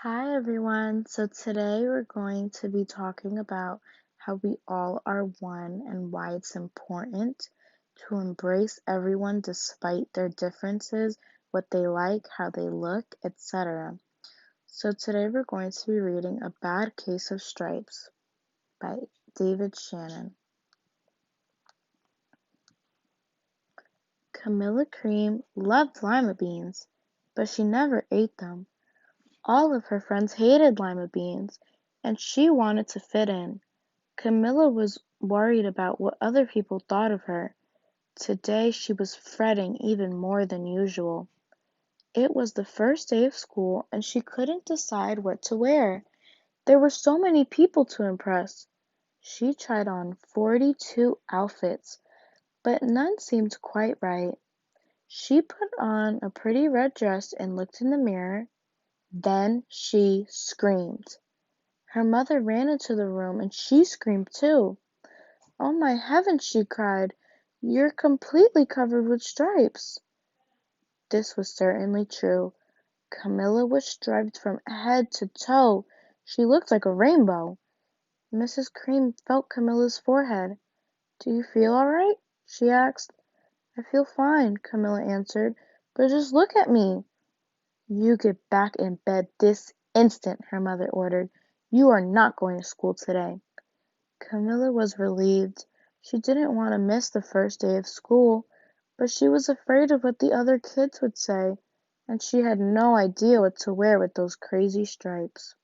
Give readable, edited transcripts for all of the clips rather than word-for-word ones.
Hi everyone. So today we're going to be talking about how we all are one and why it's important to embrace everyone despite their differences, what they like, how they look, etc. So today we're going to be reading A Bad Case of Stripes by David Shannon. Camilla Cream loved lima beans, but she never ate them. All of her friends hated lima beans, and she wanted to fit in. Camilla was worried about what other people thought of her. Today she was fretting even more than usual. It was the first day of school and she couldn't decide what to wear. There were so many people to impress. She tried on 42 outfits, but none seemed quite right. She put on a pretty red dress and looked in the mirror. Then she screamed. Her mother ran into the room and she screamed too. "Oh, my heavens!" she cried. "You're completely covered with stripes." This was certainly true. Camilla was striped from head to toe. She looked like a rainbow. Mrs. Cream felt Camilla's forehead. "Do you feel all right?" she asked. "I feel fine," Camilla answered. "But just look at me." "You get back in bed this instant," her mother ordered. "You are not going to school today." Camilla was relieved. She didn't want to miss the first day of school, but she was afraid of what the other kids would say, and she had no idea what to wear with those crazy stripes.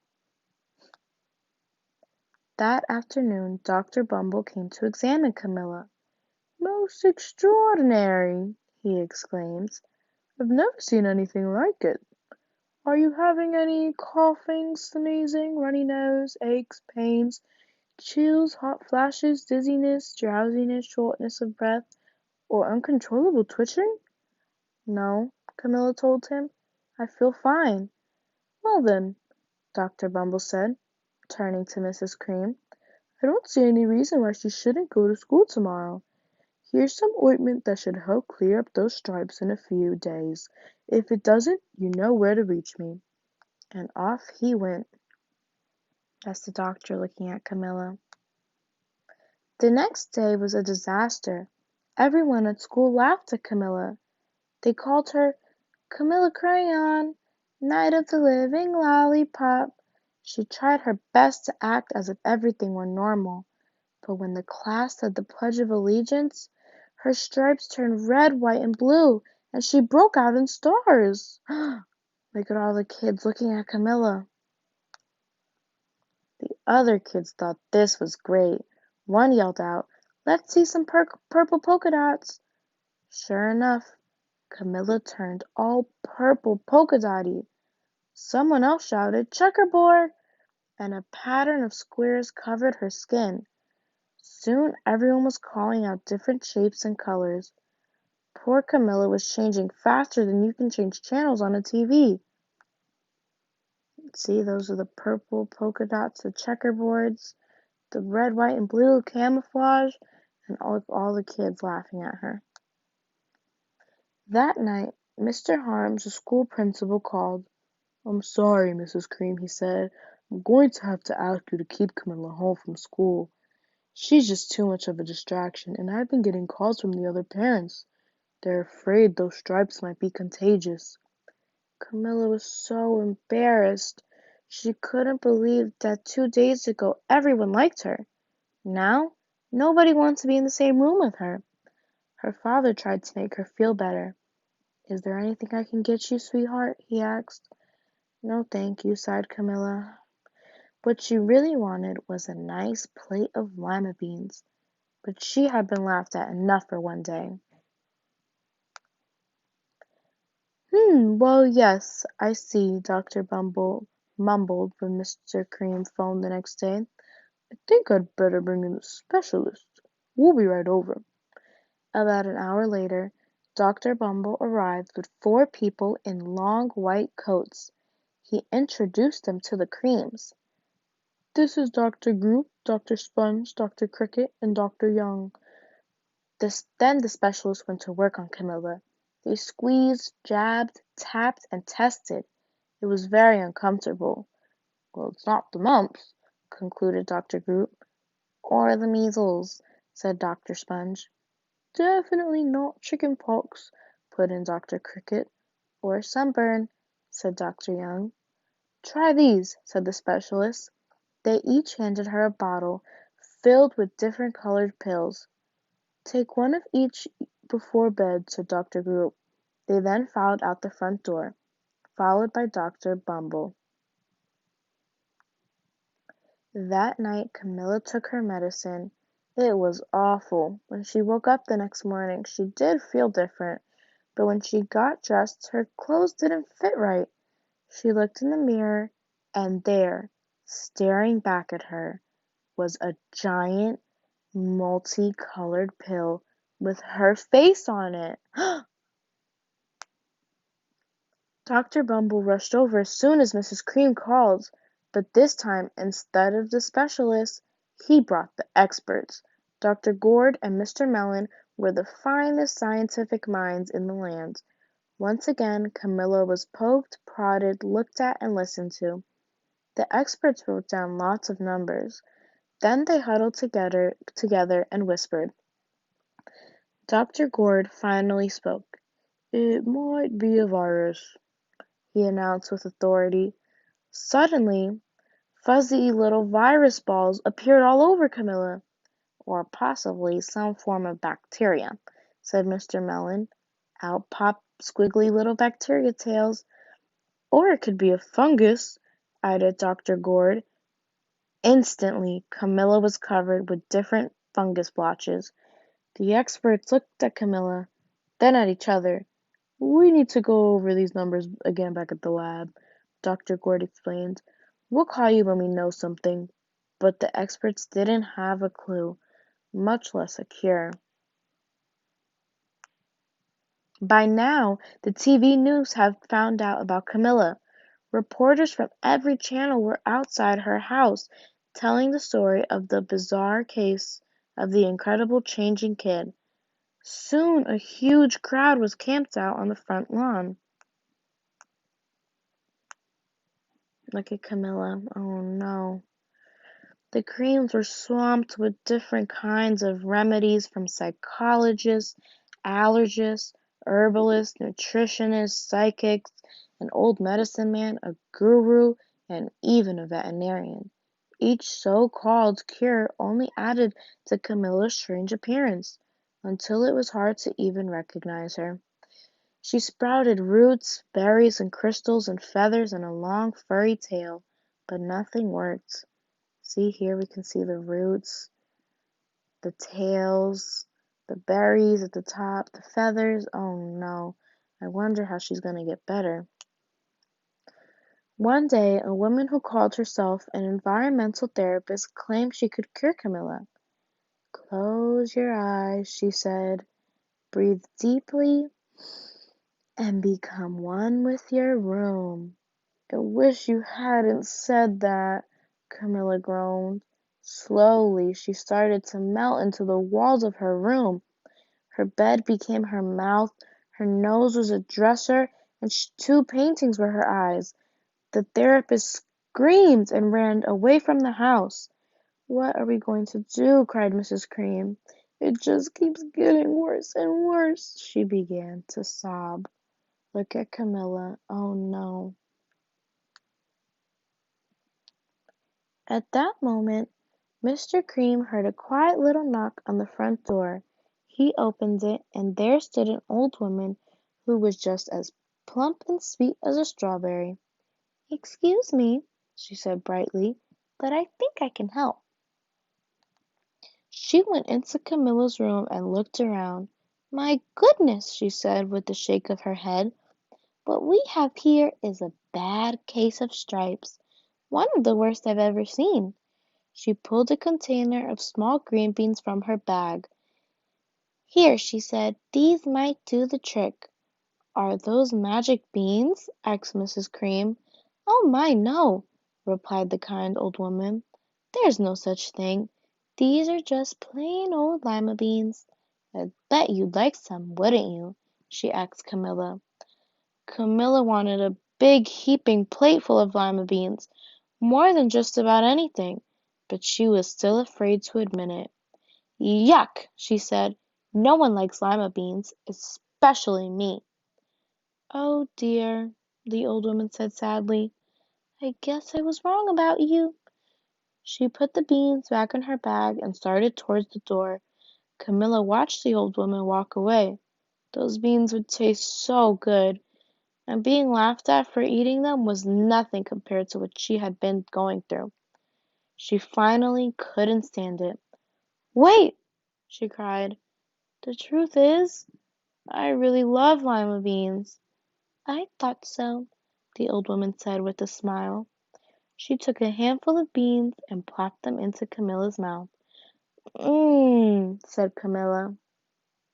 That afternoon Dr. Bumble came to examine Camilla. "Most extraordinary!" he exclaimed. "I've never seen anything like it. Are you having any coughing, sneezing, runny nose, aches, pains, chills, hot flashes, dizziness, drowsiness, shortness of breath, or uncontrollable twitching?" "No," Camilla told him. "I feel fine." "Well then," Dr. Bumble said, turning to Mrs. Cream, "I don't see any reason why she shouldn't go to school tomorrow. Here's some ointment that should help clear up those stripes in a few days. If it doesn't, you know where to reach me." And off he went. That's the doctor looking at Camilla. The next day was a disaster. Everyone at school laughed at Camilla. They called her "Camilla Crayon, Night of the Living Lollipop." She tried her best to act as if everything were normal, but when the class said the Pledge of Allegiance, her stripes turned red, white, and blue, and she broke out in stars. Look at all the kids looking at Camilla. The other kids thought this was great. One yelled out, "Let's see some purple polka dots." Sure enough, Camilla turned all purple polka dotty. Someone else shouted, "Checkerboard!" and a pattern of squares covered her skin. Soon everyone was calling out different shapes and colors. Poor Camilla was changing faster than you can change channels on a TV. See, those are the purple polka dots, the checkerboards, the red, white, and blue camouflage, and all the kids laughing at her. That night, Mr. Harms, the school principal, called. "I'm sorry, Mrs. Cream," he said. "I'm going to have to ask you to keep Camilla home from school. She's just too much of a distraction, and I've been getting calls from the other parents. They're afraid those stripes might be contagious." Camilla was so embarrassed. She couldn't believe that 2 days ago everyone liked her. Now, nobody wanted to be in the same room with her. Her father tried to make her feel better. "Is there anything I can get you, sweetheart?" he asked. "No, thank you," sighed Camilla. What she really wanted was a nice plate of lima beans, but she had been laughed at enough for one day. Well, yes, I see," Dr. Bumble mumbled when Mr. Cream phoned the next day. "I think I'd better bring in a specialist. We'll be right over." About an hour later, Dr. Bumble arrived with 4 people in long white coats. He introduced them to the Creams. "This is Dr. Groot, Dr. Sponge, Dr. Cricket, and Dr. Young." Then the specialist went to work on Camilla. They squeezed, jabbed, tapped, and tested. It was very uncomfortable. "Well, it's not the mumps," concluded Dr. Groot. "Or the measles," said Dr. Sponge. "Definitely not chicken pox," put in Dr. Cricket. "Or sunburn," said Dr. Young. "Try these," said the specialist. They each handed her a bottle filled with different colored pills. "Take one of each before bed," said Dr. Groot. They then filed out the front door, followed by Dr. Bumble. That night Camilla took her medicine. It was awful. When she woke up the next morning she did feel different, but when she got dressed her clothes didn't fit right. She looked in the mirror, and there, staring back at her, was a giant, multicolored pill with her face on it. Dr. Bumble rushed over as soon as Mrs. Cream called, but this time, instead of the specialists, he brought the experts. Dr. Gourd and Mr. Mellon were the finest scientific minds in the land. Once again Camilla was poked, prodded, looked at, and listened to. The experts wrote down lots of numbers. Then they huddled together and whispered. Dr. Gourd finally spoke. "It might be a virus," he announced with authority. Suddenly, fuzzy little virus balls appeared all over Camilla. "Or possibly some form of bacteria," said Mr. Mellon. Out popped squiggly little bacteria tails. "Or it could be a fungus," added Dr. Gourd. Instantly Camilla was covered with different fungus blotches. The experts looked at Camilla, then at each other. "We need to go over these numbers again back at the lab," Dr. Gourd explained. "We'll call you when we know something." But the experts didn't have a clue, much less a cure. By now, the TV news had found out about Camilla. Reporters from every channel were outside her house, telling the story of the bizarre case of the incredible changing kid. Soon a huge crowd was camped out on the front lawn. Look at Camilla. Oh no. The Creams were swamped with different kinds of remedies from psychologists, allergists, herbalists, nutritionists, psychics, an old medicine man, a guru, and even a veterinarian. Each so-called cure only added to Camilla's strange appearance, until it was hard to even recognize her. She sprouted roots, berries, and crystals, and feathers, and a long furry tail, but nothing worked. See here, we can see the roots, the tails, the berries at the top, the feathers. Oh no, I wonder how she's going to get better. One day, a woman who called herself an environmental therapist claimed she could cure Camilla. "Close your eyes," she said. "Breathe deeply and become one with your room." "I wish you hadn't said that," Camilla groaned. Slowly she started to melt into the walls of her room. Her bed became her mouth, her nose was a dresser, and two paintings were her eyes. The therapist screamed and ran away from the house. "What are we going to do?" cried Mrs. Cream. "It just keeps getting worse and worse." She began to sob. Look at Camilla. Oh no. At that moment Mr. Cream heard a quiet little knock on the front door. He opened it, and there stood an old woman who was just as plump and sweet as a strawberry. "Excuse me," she said brightly, "but I think I can help." She went into Camilla's room and looked around. "My goodness," she said with a shake of her head, "what we have here is a bad case of stripes. One of the worst I've ever seen." She pulled a container of small green beans from her bag. "Here," she said, "these might do the trick." "Are those magic beans?" asked Mrs. Cream. "Oh my, no," replied the kind old woman. "There's no such thing. These are just plain old lima beans. I bet you'd like some, wouldn't you?" she asked Camilla. Camilla wanted a big heaping plate full of lima beans, more than just about anything, but she was still afraid to admit it. "Yuck!" she said. "No one likes lima beans, especially me." "Oh dear," the old woman said sadly. "I guess I was wrong about you." She put the beans back in her bag and started towards the door. Camilla watched the old woman walk away. Those beans would taste so good, and being laughed at for eating them was nothing compared to what she had been going through. She finally couldn't stand it. "Wait!" she cried. "The truth is, I really love lima beans." "I thought so," the old woman said with a smile. She took a handful of beans and plopped them into Camilla's mouth. Mmm, said Camilla.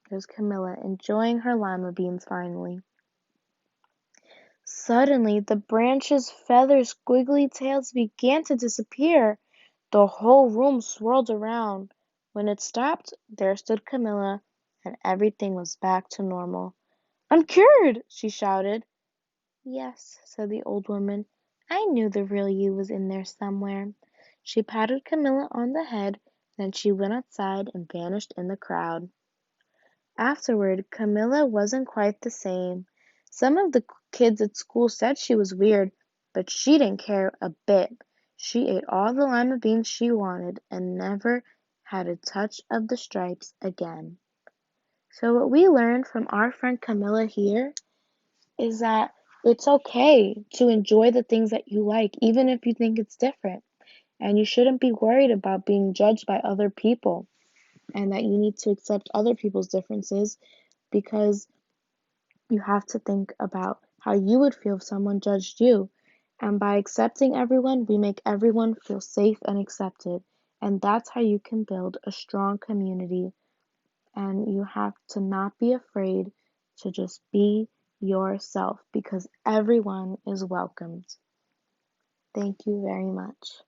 There's Camilla, enjoying her lima beans finally. Suddenly, the branches' feather squiggly tails began to disappear. The whole room swirled around. When it stopped, there stood Camilla, and everything was back to normal. "I'm cured!" she shouted. "Yes," said the old woman. "I knew the real you was in there somewhere." She patted Camilla on the head, then she went outside and vanished in the crowd. Afterward, Camilla wasn't quite the same. Some of the kids at school said she was weird, but she didn't care a bit. She ate all the lima beans she wanted and never had a touch of the stripes again. So what we learned from our friend Camilla here is that it's okay to enjoy the things that you like, even if you think it's different. And you shouldn't be worried about being judged by other people, and that you need to accept other people's differences because you have to think about how you would feel if someone judged you. And by accepting everyone, we make everyone feel safe and accepted. And that's how you can build a strong community. And you have to not be afraid to just be yourself because everyone is welcomed. Thank you very much.